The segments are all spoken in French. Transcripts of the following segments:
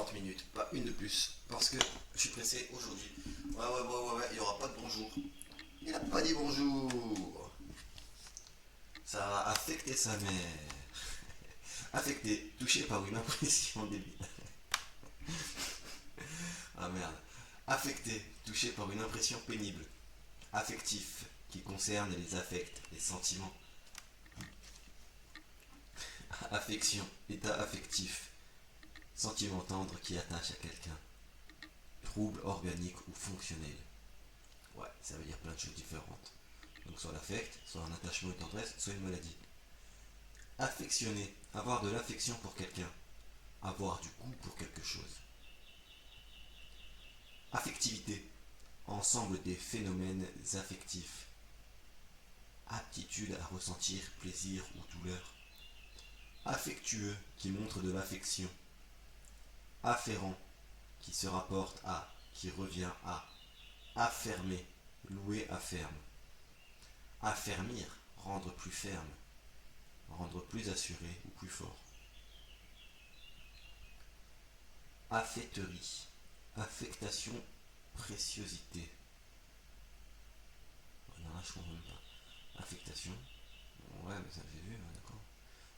30 minutes, pas une de plus, parce que je suis pressé aujourd'hui. Ouais, il n'y aura pas de bonjour. Il n'a pas dit bonjour. Ça a affecté sa mère. Affecté, touché par une impression débile. Ah merde. Affecté, touché par une impression pénible. Affectif, qui concerne les affects, les sentiments. Affection, état affectif. Sentiment tendre qui attache à quelqu'un. Trouble organique ou fonctionnel. Ouais, ça veut dire plein de choses différentes. Donc soit l'affect, soit un attachement, une tendresse, soit une maladie. Affectionner, avoir de l'affection pour quelqu'un. Avoir du goût pour quelque chose. Affectivité, ensemble des phénomènes affectifs. Aptitude à ressentir plaisir ou douleur. Affectueux, qui montre de l'affection. Afférent, qui se rapporte à, qui revient à. Affermer, louer à ferme. Affermir, rendre plus ferme. Rendre plus assuré ou plus fort. Affecterie, affectation, préciosité. Non, là je comprends même pas. Affectation, ouais, mais ça j'ai vu, hein, d'accord.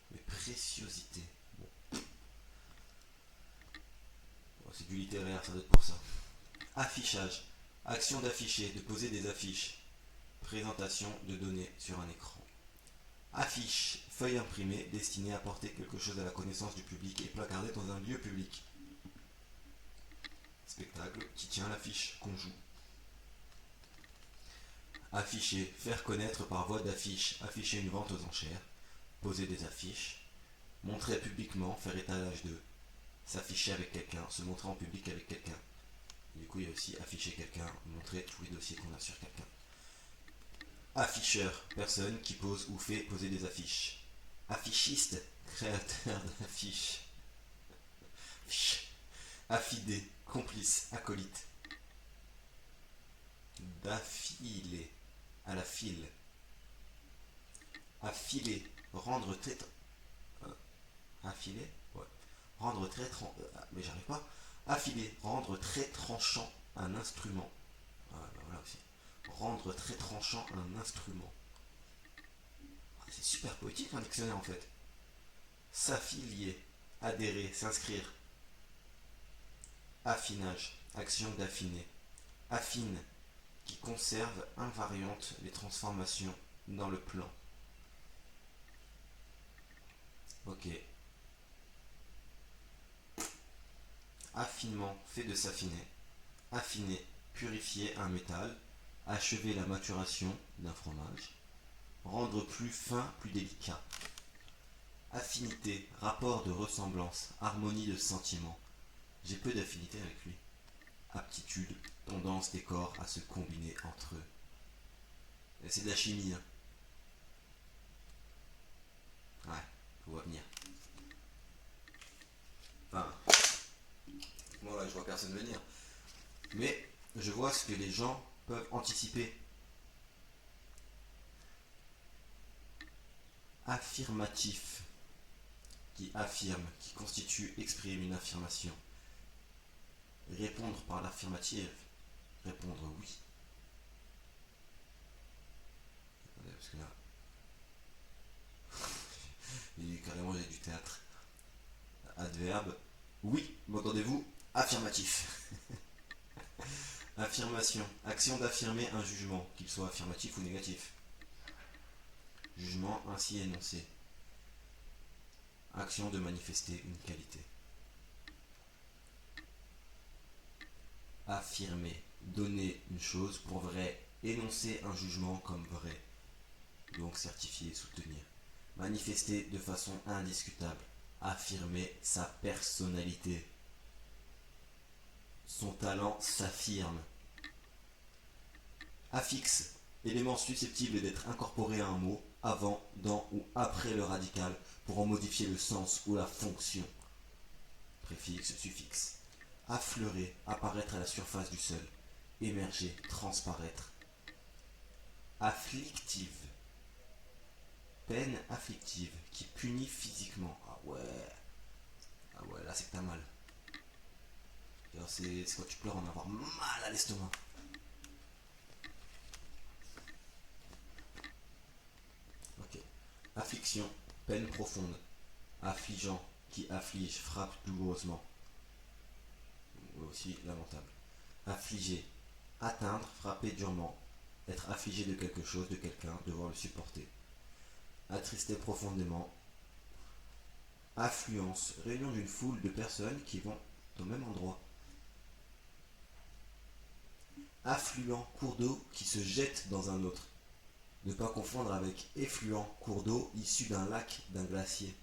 Mais préciosité, bon. Bon, c'est du littéraire, ça doit être pour ça. Affichage, action d'afficher, de poser des affiches. Présentation de données sur un écran. Affiche, feuille imprimée destinée à porter quelque chose à la connaissance du public et placardée dans un lieu public. Spectacle qui tient l'affiche qu'on joue. Afficher, faire connaître par voie d'affiche, afficher une vente aux enchères, poser des affiches, montrer publiquement, faire étalage de, s'afficher avec quelqu'un, se montrer en public avec quelqu'un. Du coup, il y a aussi afficher quelqu'un, montrer tous les dossiers qu'on a sur quelqu'un. Afficheur, personne qui pose ou fait poser des affiches. Affichiste, créateur d'affiches. Affidé, complice, acolyte. D'affiler, à la file. Affiler, rendre très... affiler, ouais. Rendre très... mais j'arrive pas. Affiler, rendre très tranchant un instrument. Ah, bah voilà aussi. Rendre très tranchant un instrument. C'est super poétique un dictionnaire en fait. S'affilier, adhérer, s'inscrire. Affinage, action d'affiner. Affine, qui conserve invariante les transformations dans le plan. Ok. Affinement, fait de s'affiner. Affiner, purifier un métal. Achever la maturation d'un fromage. Rendre plus fin, plus délicat. Affinité, rapport de ressemblance, harmonie de sentiments. J'ai peu d'affinité avec lui. Aptitude, tendance des corps à se combiner entre eux. Et c'est de la chimie, hein. Ouais, faut voir venir. Enfin, moi là je vois personne venir. Mais je vois ce que les gens peuvent anticiper. Affirmatif, qui affirme, qui constitue, exprime une affirmation. Répondre par l'affirmative, répondre oui. Attendez, parce que là, carrément j'ai du théâtre. Adverbe, oui, m'entendez-vous? Affirmatif. Affirmation, action d'affirmer un jugement, qu'il soit affirmatif ou négatif. Jugement ainsi énoncé. Action de manifester une qualité. Affirmer, donner une chose pour vrai, énoncer un jugement comme vrai, donc certifier, soutenir. Manifester de façon indiscutable, affirmer sa personnalité. Son talent s'affirme. Affixe, élément susceptible d'être incorporé à un mot, avant, dans ou après le radical, pour en modifier le sens ou la fonction. Préfixe, suffixe. Affleurer, apparaître à la surface du sol. Émerger, transparaître. Afflictive. Peine afflictive, qui punit physiquement. Ah ouais, là c'est que t'as mal. C'est quand tu pleures en avoir mal à l'estomac. Ok. Affliction, peine profonde. Affligeant, qui afflige, frappe douloureusement. Aussi lamentable. Affliger, atteindre, frapper durement. Être affligé de quelque chose, de quelqu'un, devoir le supporter. Attrister profondément. Affluence, réunion d'une foule de personnes qui vont au même endroit. Affluent, cours d'eau qui se jette dans un autre. Ne pas confondre avec effluent, cours d'eau issu d'un lac, d'un glacier.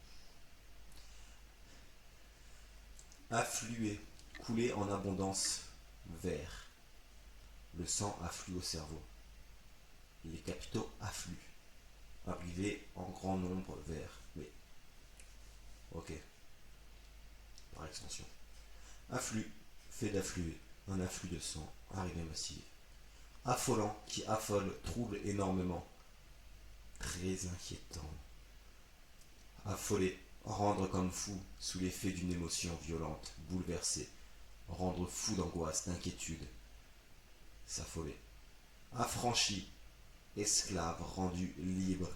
Affluer, couler en abondance, vers. Le sang afflue au cerveau. Les capitaux affluent. Arriver en grand nombre vers. Mais, ok, par extension. Afflux, fait d'affluer. Un afflux de sang, arrivée massive. Affolant, qui affole, trouble énormément. Très inquiétant. Affoler, rendre comme fou, sous l'effet d'une émotion violente, bouleversé. Rendre fou d'angoisse, d'inquiétude. S'affoler. Affranchi, esclave, rendu libre.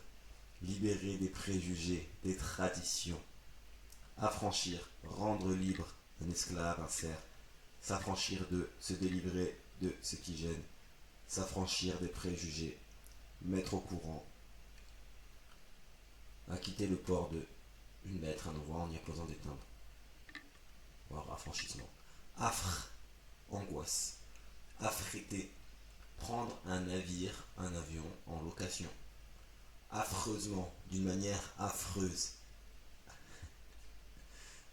Libéré des préjugés, des traditions. Affranchir, rendre libre, un esclave, un serf. S'affranchir de, se délivrer de ce qui gêne. S'affranchir des préjugés. Mettre au courant. Acquitter le port de une lettre, un envoi en y apposant des timbres. Voire affranchissement. Affre, angoisse. Affréter, prendre un navire, un avion en location. Affreusement, d'une manière affreuse.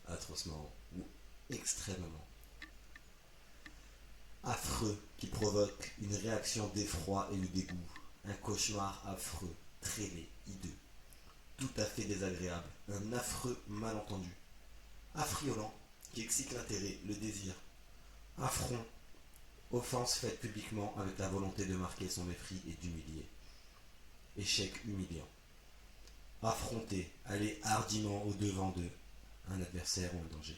Atrocement ou extrêmement. Affreux, qui provoque une réaction d'effroi et de dégoût. Un cauchemar affreux, très laid, hideux. Tout à fait désagréable. Un affreux malentendu. Affriolant, qui excite l'intérêt, le désir. Affront, offense faite publiquement avec la volonté de marquer son mépris et d'humilier. Échec humiliant. Affronter, aller hardiment au-devant d'eux, un adversaire ou un danger.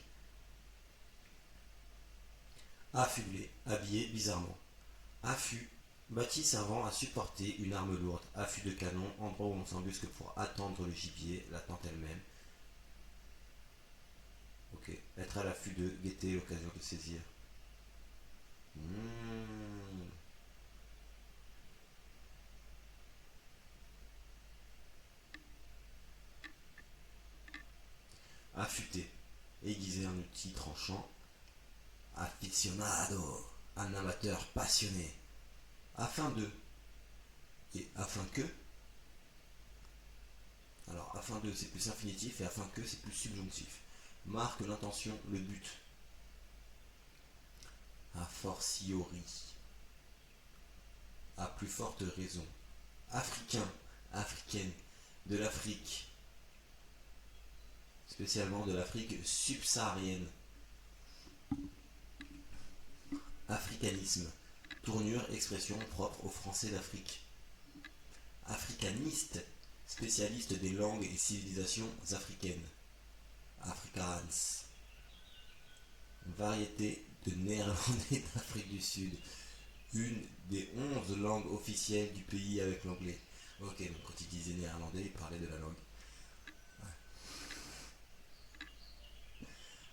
Affubler, habillé bizarrement. Affût, bâti servant à supporter une arme lourde. Affût de canon, endroit où on s'embusque pour attendre le gibier, l'attente elle-même. Ok, être à l'affût de, guetter l'occasion de saisir. Affûter, aiguiser un outil tranchant. Aficionado, un amateur passionné. Afin de, et afin que. Alors afin de c'est plus infinitif et afin que c'est plus subjonctif. Marque l'intention, le but. A fortiori. À plus forte raison. Africain, africaine, de l'Afrique. Spécialement de l'Afrique subsaharienne. Africanisme, tournure, expression propre aux Français d'Afrique. Africaniste, spécialiste des langues et civilisations africaines. Afrikaans, variété de néerlandais d'Afrique du Sud. Une des 11 langues officielles du pays avec l'anglais. Ok, donc quand il disait néerlandais, il parlait de la langue.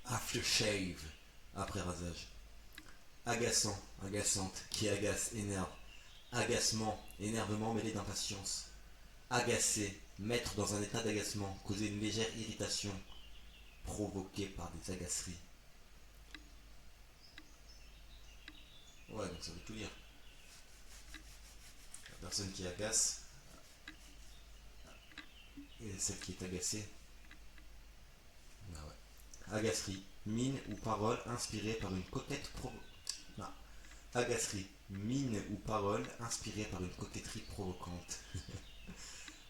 Aftershave, après rasage. Agaçant, agaçante, qui agace, énerve. Agacement, énervement mêlé d'impatience. Agacer, mettre dans un état d'agacement, causer une légère irritation, provoquée par des agaceries. Ouais, donc ça veut tout dire. La personne qui agace et celle qui est agacée. Ah ouais. Agacerie, mine ou parole inspirée par une coquette agacerie, mine ou parole inspirée par une coquetterie provocante.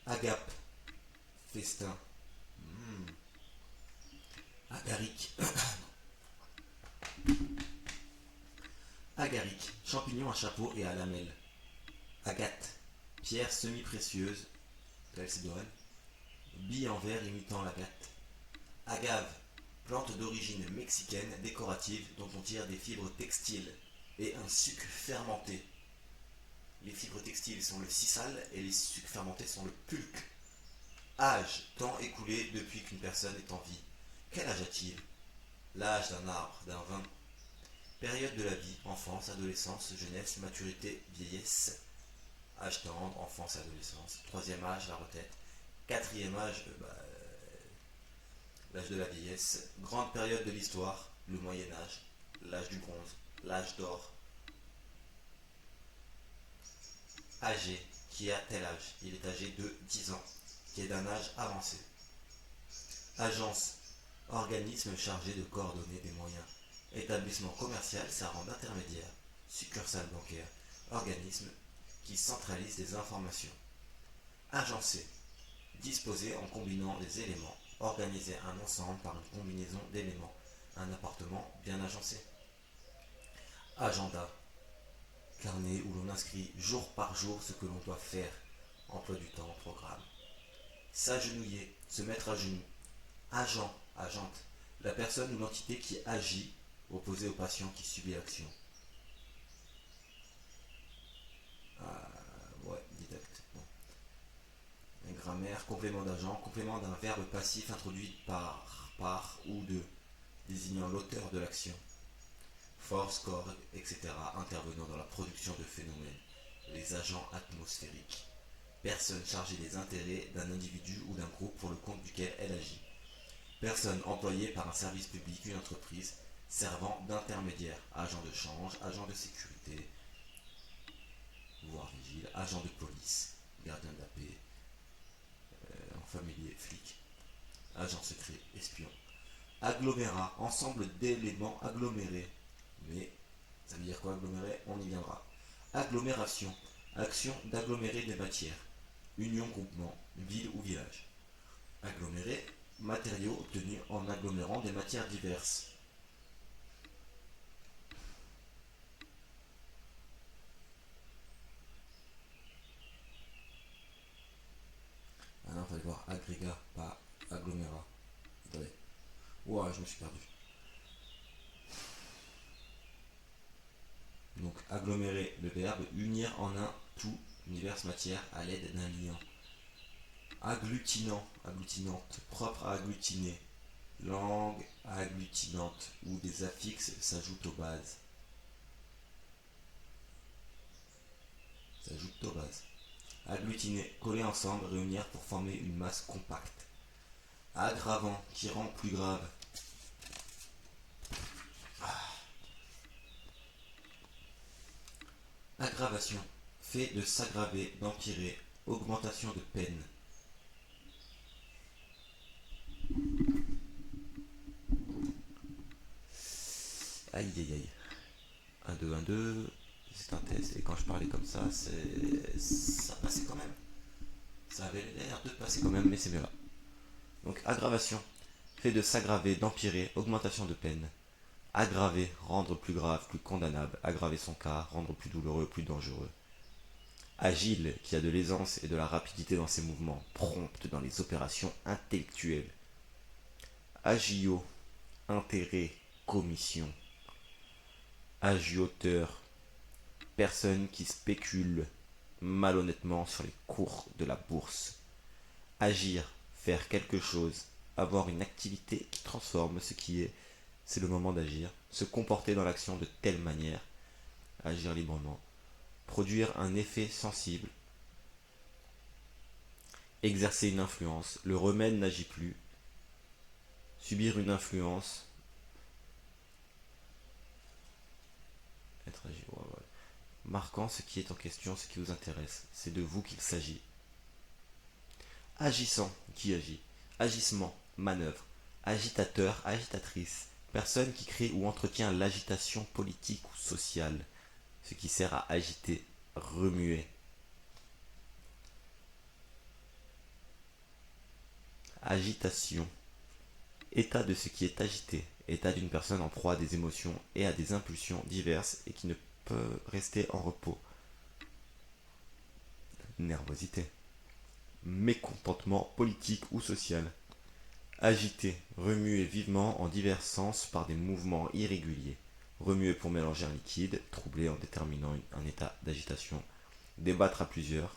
Agape, festin. Agaric. Agaric, champignon à chapeau et à lamelles. Agate, pierre semi-précieuse, calcédone. Bille en verre imitant l'agate. Agave, Plante d'origine mexicaine décorative dont on tire des fibres textiles et un sucre fermenté. Les fibres textiles sont le sisal et les sucres fermentés sont le pulque. Âge, temps écoulé depuis qu'une personne est en vie. Quel âge a-t-il? L'âge d'un arbre, d'un vin. Période de la vie, enfance, adolescence, jeunesse, maturité, vieillesse. Âge tendre, enfance, adolescence. Troisième âge, la retraite. Quatrième âge, l'âge de la vieillesse. Grande période de l'histoire, le Moyen Âge, l'âge du bronze, l'âge d'or. Âgé, qui a tel âge? Il est âgé de 10 ans, qui est d'un âge avancé. Agence, organisme chargé de coordonner des moyens. Établissement commercial servant d'intermédiaire. Succursale bancaire, organisme qui centralise des informations. Agencé, disposé en combinant des éléments. Organiser un ensemble par une combinaison d'éléments. Un appartement bien agencé. Agenda, carnet où l'on inscrit jour par jour ce que l'on doit faire. Emploi du temps, programme. S'agenouiller, se mettre à genoux. Agent, agente, la personne ou l'entité qui agit, opposé au patient qui subit l'action. Ouais, didacte. Bon. Grammaire, complément d'agent, complément d'un verbe passif introduit par ou de, désignant l'auteur de l'action. Force, corps, etc. intervenant dans la production de phénomènes. Les agents atmosphériques. Personne chargée des intérêts d'un individu ou d'un groupe pour le compte duquel elle agit. Personne employée par un service public, une entreprise, servant d'intermédiaire. Agent de change, agent de sécurité, voire vigile, agent de police, gardien de la paix, familier, flic, agent secret, espion. Agglomérat, ensemble d'éléments agglomérés. Mais ça veut dire quoi agglomérer? On y viendra. Agglomération, action d'agglomérer des matières. Union, groupement, ville ou village. Agglomérer, matériaux obtenus en agglomérant des matières diverses. Ah non, il fallait voir agrégat, pas agglomérat. Attendez. Ouah, je me suis perdu. Donc agglomérer, le verbe unir en un tout, diverses matières à l'aide d'un lien. Agglutinant, agglutinante, propre à agglutiner. Langue agglutinante, où des affixes s'ajoutent aux bases. Agglutiner, coller ensemble, réunir pour former une masse compacte. Aggravant, qui rend plus grave. Aggravation, fait de s'aggraver, d'empirer, augmentation de peine. Aïe aïe aïe. 1, 2, 1, 2, c'est un test. Et quand je parlais comme ça, ça passait quand même. Ça avait l'air de passer quand même, mais c'est mieux là. Donc aggravation, fait de s'aggraver, d'empirer, augmentation de peine. Aggraver, rendre plus grave, plus condamnable, aggraver son cas, rendre plus douloureux, plus dangereux. Agile, qui a de l'aisance et de la rapidité dans ses mouvements, prompte dans les opérations intellectuelles. Agio, intérêt, commission. Agioteur, personne qui spécule malhonnêtement sur les cours de la bourse. Agir, faire quelque chose, avoir une activité qui transforme ce qui est, c'est le moment d'agir, se comporter dans l'action de telle manière, agir librement, produire un effet sensible, exercer une influence, le remède n'agit plus, subir une influence, être agi, ouais, ouais. Marquant ce qui est en question, ce qui vous intéresse, c'est de vous qu'il s'agit. Agissant, qui agit, agissement, manœuvre, agitateur, agitatrice, personne qui crée ou entretient l'agitation politique ou sociale, ce qui sert à agiter, remuer. Agitation, état de ce qui est agité, état d'une personne en proie à des émotions et à des impulsions diverses et qui ne peut rester en repos. Nervosité. Mécontentement politique ou social. Agiter, remuer vivement en divers sens par des mouvements irréguliers. Remuer pour mélanger un liquide, troubler en déterminant un état d'agitation. Débattre à plusieurs.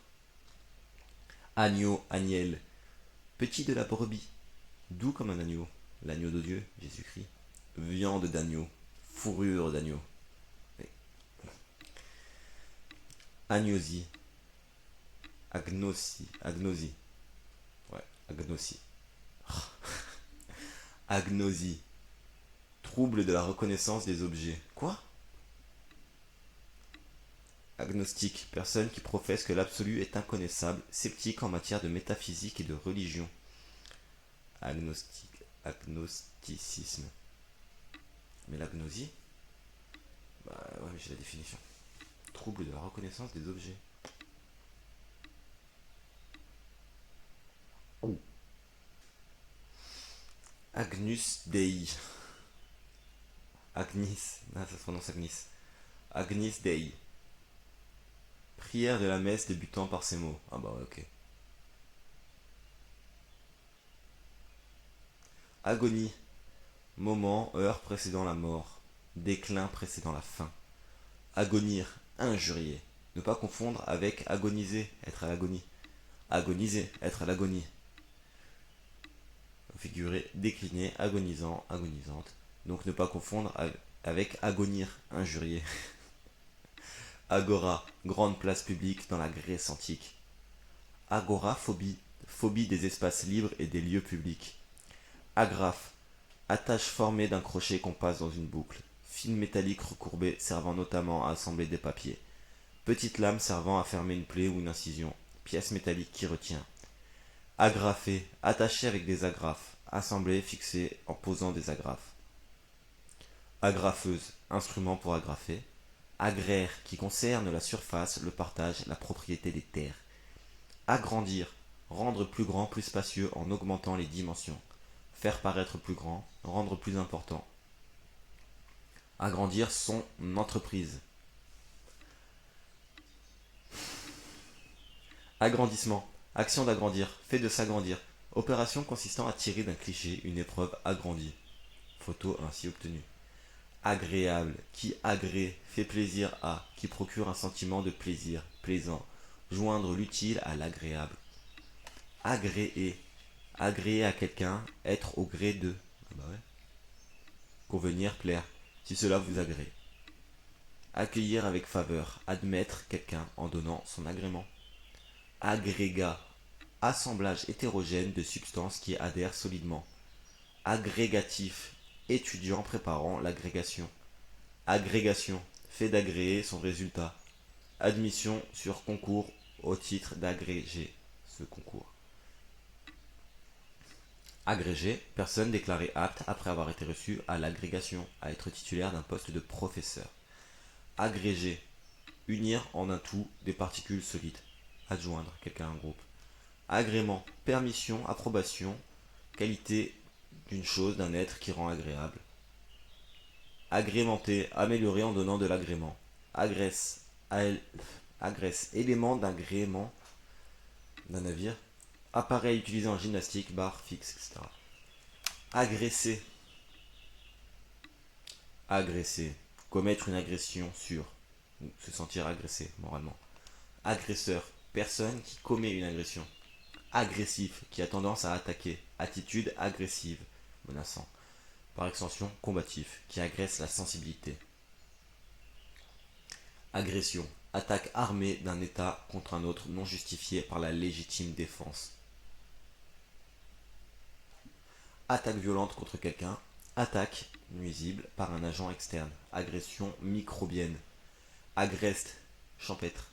Agneau, agnelle, petit de la brebis, doux comme un agneau. L'agneau de Dieu, Jésus-Christ. Viande d'agneau, fourrure d'agneau. Agnosie, agnosie. Ouais, agnosie. Agnosie, trouble de la reconnaissance des objets. Quoi? Agnostique, personne qui professe que l'absolu est inconnaissable, sceptique en matière de métaphysique et de religion. Agnostique, agnosticisme. Mais l'agnosie? Bah ouais, mais j'ai la définition. Trouble de la reconnaissance des objets. Oh. Agnus Dei. Agnis. Ah, ça se prononce Agnis. Agnis Dei. Prière de la messe débutant par ces mots. Ah bah ouais, ok. Agonie. Moment, heure précédant la mort. Déclin précédant la fin. Agonir, injurier. Ne pas confondre avec agoniser, être à l'agonie. Agoniser, être à l'agonie. Figurer, décliner, agonisant, agonisante. Donc ne pas confondre avec agonir, injurier. Agora, grande place publique dans la Grèce antique. Agoraphobie, phobie des espaces libres et des lieux publics. Agrafe, attache formée d'un crochet qu'on passe dans une boucle. Fil métallique recourbé servant notamment à assembler des papiers. Petite lame servant à fermer une plaie ou une incision. Pièce métallique qui retient. Agrafé, attaché avec des agrafes. Assemblé, fixé en posant des agrafes. Agrafeuse, instrument pour agrafer. Agraire, qui concerne la surface, le partage, la propriété des terres. Agrandir, rendre plus grand, plus spacieux en augmentant les dimensions. Faire paraître plus grand, rendre plus important. Agrandir son entreprise. Agrandissement, action d'agrandir, fait de s'agrandir. Opération consistant à tirer d'un cliché une épreuve agrandie. Photo ainsi obtenue. Agréable, qui agrée, fait plaisir à, qui procure un sentiment de plaisir, plaisant. Joindre l'utile à l'agréable. Agréer, agréer à quelqu'un, être au gré de. Ah bah ouais. Convenir, plaire, si cela vous agrée. Accueillir avec faveur, admettre quelqu'un en donnant son agrément. Agrégat, assemblage hétérogène de substances qui adhèrent solidement. Agrégatif, étudiant préparant l'agrégation. Agrégation, fait d'agréer son résultat. Admission sur concours au titre d'agréger ce concours. Agrégé, personne déclarée apte après avoir été reçue à l'agrégation, à être titulaire d'un poste de professeur. Agrégé, unir en un tout des particules solides. Adjoindre quelqu'un à un groupe. Agrément, permission, approbation, qualité d'une chose, d'un être qui rend agréable. Agrémenter, améliorer en donnant de l'agrément. Agresse, agresse, élément d'agrément d'un navire. Appareil utilisé en gymnastique, barre fixe, etc. Agresser. Agresser. Commettre une agression sur. Ou se sentir agressé moralement. Agresseur. Personne qui commet une agression. Agressif. Qui a tendance à attaquer. Attitude agressive. Menaçant. Par extension, combatif. Qui agresse la sensibilité. Agression. Attaque armée d'un État contre un autre non justifiée par la légitime défense. Attaque violente contre quelqu'un. Attaque nuisible par un agent externe. Agression microbienne. Agreste, champêtre.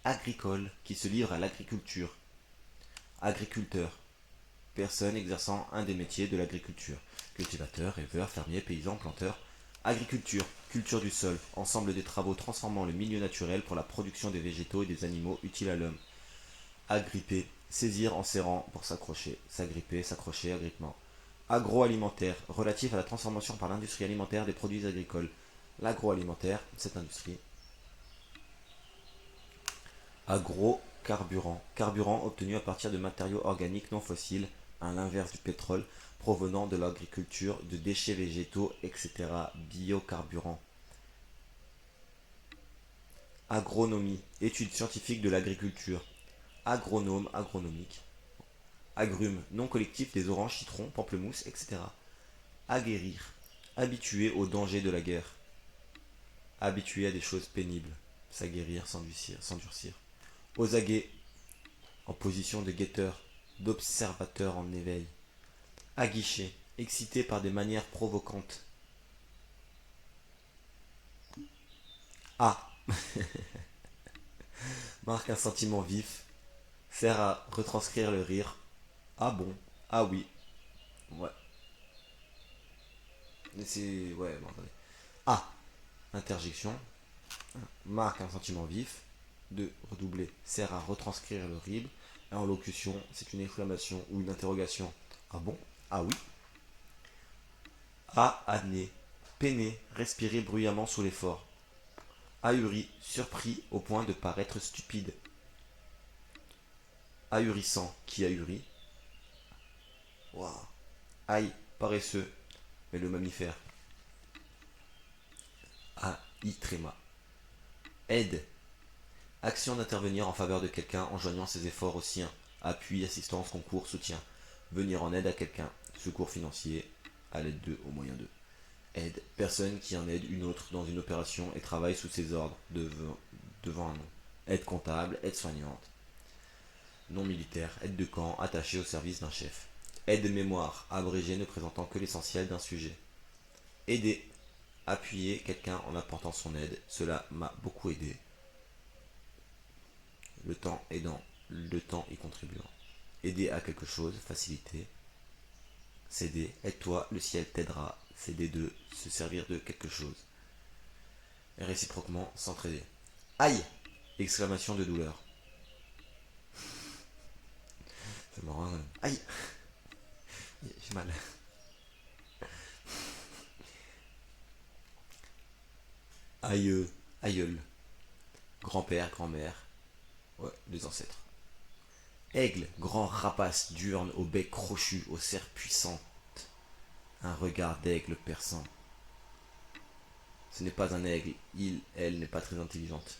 Agricole, qui se livre à l'agriculture. Agriculteur, personne exerçant un des métiers de l'agriculture. Cultivateur, éleveur, fermier, paysan, planteur. Agriculture, culture du sol, ensemble des travaux transformant le milieu naturel pour la production des végétaux et des animaux utiles à l'homme. Agripper, saisir en serrant pour s'accrocher. S'agripper, s'accrocher, agrippement. Agroalimentaire, relatif à la transformation par l'industrie alimentaire des produits agricoles. L'agroalimentaire, cette industrie. Agrocarburant, carburant obtenu à partir de matériaux organiques non fossiles, à l'inverse du pétrole provenant de l'agriculture, de déchets végétaux, etc. Biocarburants. Agronomie, études scientifiques de l'agriculture. Agronome, agronomique. Agrumes, nom collectif des oranges, citrons, pamplemousses, etc. Aguerrir, habitué aux dangers de la guerre. Habitué à des choses pénibles. S'aguerrir, s'endurcir. Aux aguets, en position de guetteur, d'observateur en éveil. Aguicher, excité par des manières provocantes. A. Marque un sentiment vif, sert à retranscrire le rire. Ah bon, ah oui, ouais. Mais c'est. Ouais, bon, attendez. A. Interjection, marque un sentiment vif. 2. Redoubler, sert à retranscrire le rire. Et en locution, c'est une exclamation ou une interrogation. Ah bon, ah oui. A. Adné, peiner, respirer bruyamment sous l'effort. Ahuri, surpris au point de paraître stupide. Ahurissant, qui ahurit. Waouh. Aïe, paresseux, mais le mammifère. Aïtrema. Aide. Action d'intervenir en faveur de quelqu'un en joignant ses efforts aux siens. Appui, assistance, concours, soutien. Venir en aide à quelqu'un. Secours financier. À l'aide d'eux, au moyen d'eux. Aide. Personne qui en aide une autre dans une opération et travaille sous ses ordres devant un nom. Aide comptable, aide soignante. Non militaire, aide de camp, attaché au service d'un chef. Aide de mémoire, abrégé ne présentant que l'essentiel d'un sujet. Aider. Appuyer quelqu'un en apportant son aide. Cela m'a beaucoup aidé. Le temps aidant, le temps y contribuant. Aider à quelque chose, faciliter. S'aider, aide-toi, le ciel t'aidera. S'aider de, se servir de quelque chose. Et réciproquement, s'entraider. Aïe! Exclamation de douleur. C'est marrant. Aïe! J'ai mal. Aïeux, aïeul. Grand-père, grand-mère. Ouais, les ancêtres. Aigle, grand rapace diurne au bec crochu, aux serres puissantes. Un regard d'aigle perçant. Ce n'est pas un aigle, elle n'est pas très intelligente.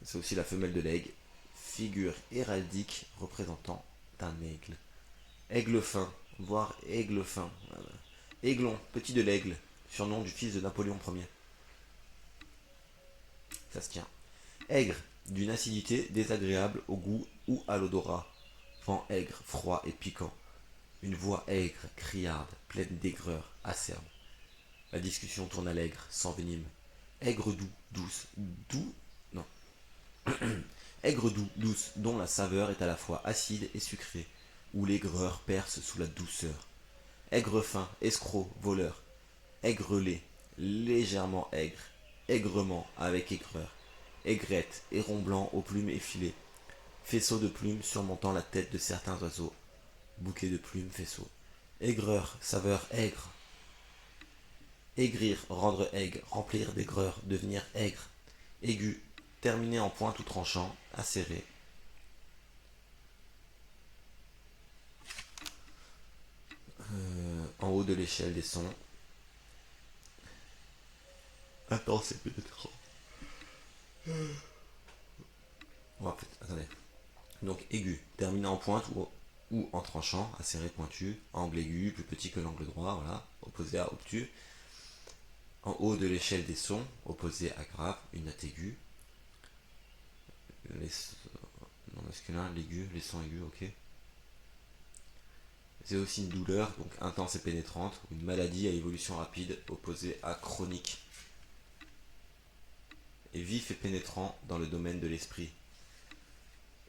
C'est aussi la femelle de l'aigle, figure héraldique représentant un aigle. Aigle fin, voire aigle fin. Aiglon, petit de l'aigle, surnom du fils de Napoléon Ier. Ça se tient. Aigre, d'une acidité désagréable au goût ou à l'odorat. Vent aigre, froid et piquant. Une voix aigre, criarde, pleine d'aigreur, acerbe. La discussion tourne à l'aigre, sans venime. Aigre doux, douce, doux, non. Aigre doux, douce, dont la saveur est à la fois acide et sucrée, où l'aigreur perce sous la douceur. Aigre fin, escroc, voleur. Aigrelé, légèrement aigre. Aigrement, avec aigreur. Aigrette, héron blanc aux plumes effilées. Faisceau de plumes surmontant la tête de certains oiseaux. Bouquet de plumes, faisceau. Aigreur, saveur aigre. Aigrir, rendre aigre, remplir d'aigreur, devenir aigre. Aigu, terminé en point tout tranchant, acéré. En haut de l'échelle des sons. Intense et pénétrant. Oh, attendez. Donc aigu, terminé en pointe ou en tranchant, acéré pointu, angle aigu, plus petit que l'angle droit, voilà, opposé à obtus. En haut de l'échelle des sons, opposé à grave, une note aiguë. Les non masculin, l'aigu, les sons aigus, ok. C'est aussi une douleur, donc intense et pénétrante, ou une maladie à évolution rapide, opposée à chronique. Et vif et pénétrant dans le domaine de l'esprit.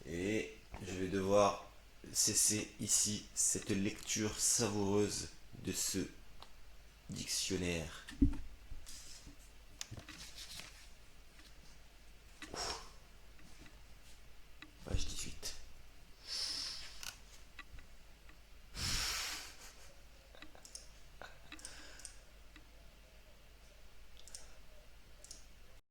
Et je vais devoir cesser ici cette lecture savoureuse de ce dictionnaire.